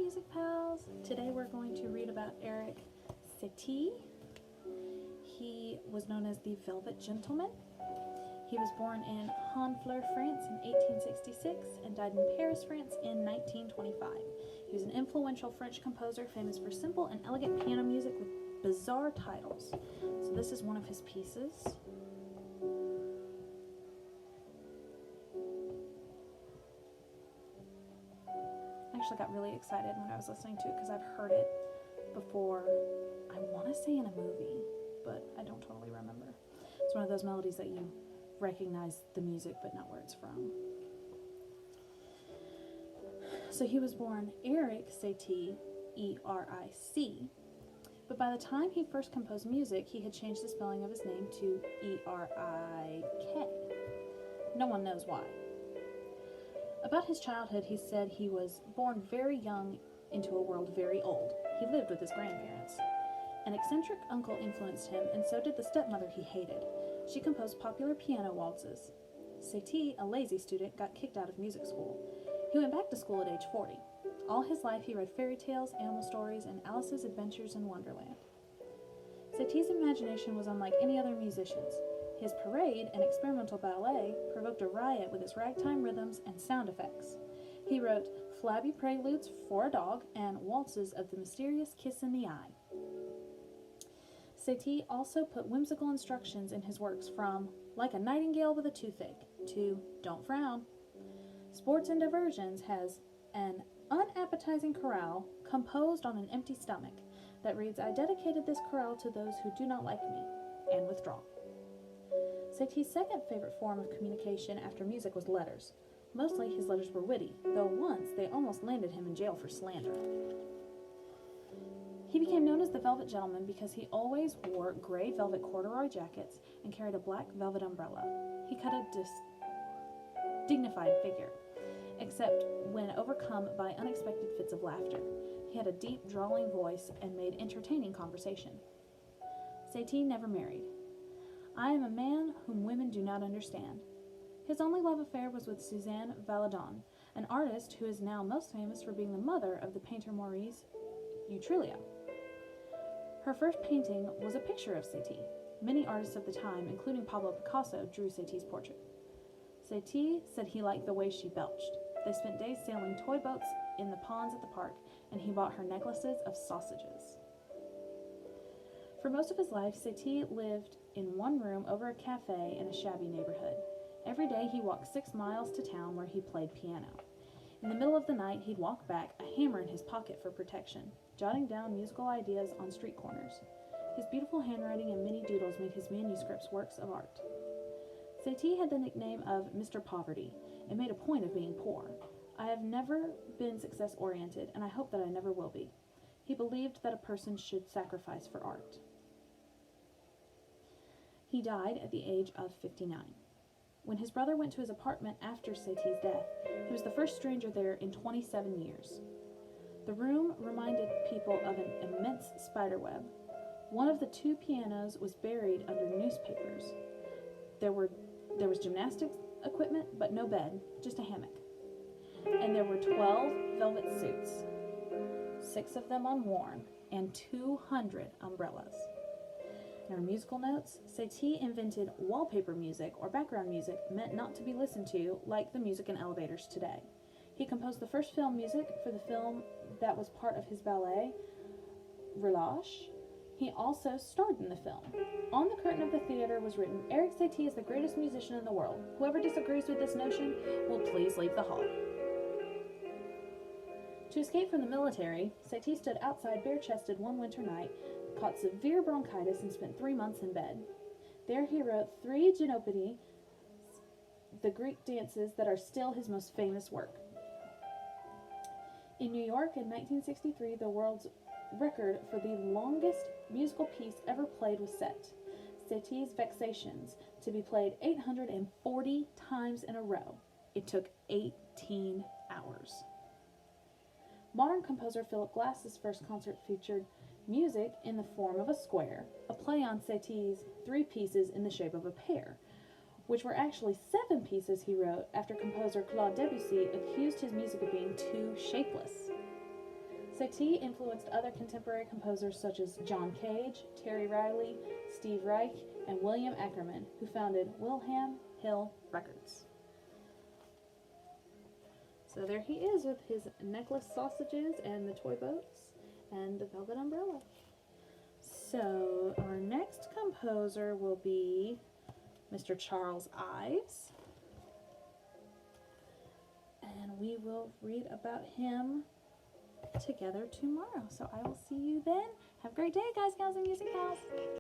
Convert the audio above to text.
music pals. Today we're going to read about Eric Satie. He was known as the Velvet Gentleman. He was born in Honfleur, France in 1866 and died in Paris, France in 1925. He was an influential French composer famous for simple and elegant piano music with bizarre titles. So this is one of his pieces. I actually got really excited when I was listening to it because I've heard it before. I want to say in a movie, but I don't totally remember. It's one of those melodies that you recognize the music but not where it's from. So he was born Eric Satie, E-R-I-C, but by the time he first composed music, he had changed the spelling of his name to E-R-I-K. No one knows why. About his childhood, he said he was born very young into a world very old. He lived with his grandparents. An eccentric uncle influenced him, and so did the stepmother he hated. She composed popular piano waltzes. Satie, a lazy student, got kicked out of music school. He went back to school at age 40. All his life he read fairy tales, animal stories, and Alice's Adventures in Wonderland. Satie's imagination was unlike any other musician's. His parade, an experimental ballet, provoked a riot with its ragtime rhythms and sound effects. He wrote flabby preludes for a dog and waltzes of the mysterious kiss in the eye. Satie also put whimsical instructions in his works from like a nightingale with a toothache to don't frown. Sports and Diversions has an unappetizing chorale composed on an empty stomach that reads, I dedicated this chorale to those who do not like me, and withdraw. Satie's second favorite form of communication after music was letters. Mostly his letters were witty, though once they almost landed him in jail for slander. He became known as the Velvet Gentleman because he always wore gray velvet corduroy jackets and carried a black velvet umbrella. He cut a dignified figure, except when overcome by unexpected fits of laughter. He had a deep, drawling voice and made entertaining conversation. Satie never married. I am a man whom women do not understand. His only love affair was with Suzanne Valadon, an artist who is now most famous for being the mother of the painter Maurice Utrillo. Her first painting was a picture of Satie. Many artists of the time, including Pablo Picasso, drew Satie's portrait. Satie said he liked the way she belched. They spent days sailing toy boats in the ponds at the park, and he bought her necklaces of sausages. For most of his life, Satie lived in one room over a cafe in a shabby neighborhood. Every day he walked 6 miles to town where he played piano. In the middle of the night, he'd walk back, a hammer in his pocket for protection, jotting down musical ideas on street corners. His beautiful handwriting and many doodles made his manuscripts works of art. Satie had the nickname of Mr. Poverty and made a point of being poor. I have never been success-oriented, and I hope that I never will be. He believed that a person should sacrifice for art. He died at the age of 59. When his brother went to his apartment after Satie's death, he was the first stranger there in 27 years. The room reminded people of an immense spiderweb. One of the 2 pianos was buried under newspapers. There was gymnastics equipment, but no bed, just a hammock. And there were 12 velvet suits, 6 of them unworn, and 200 umbrellas. In our musical notes, Satie invented wallpaper music, or background music, meant not to be listened to, like the music in elevators today. He composed the first film music for the film that was part of his ballet, Relâche. He also starred in the film. On the curtain of the theater was written, Eric Satie is the greatest musician in the world. Whoever disagrees with this notion will please leave the hall. To escape from the military, Satie stood outside bare-chested one winter night, caught severe bronchitis, and spent 3 months in bed. There he wrote 3 Genopody, the Greek dances that are still his most famous work. In New York in 1963, the world's record for the longest musical piece ever played was set, Satie's Vexations, to be played 840 times in a row. It took 18 hours. Modern composer Philip Glass's first concert featured music in the form of a square, a play on Satie's 3 pieces in the shape of a pear, which were actually 7 pieces he wrote after composer Claude Debussy accused his music of being too shapeless. Satie influenced other contemporary composers such as John Cage, Terry Riley, Steve Reich, and William Ackerman, who founded Wilhelm Hill Records. So there he is with his necklace sausages and the toy boats and the velvet umbrella. So our next composer will be Mr. Charles Ives. And we will read about him together tomorrow. So I will see you then. Have a great day, guys, gals, and music pals.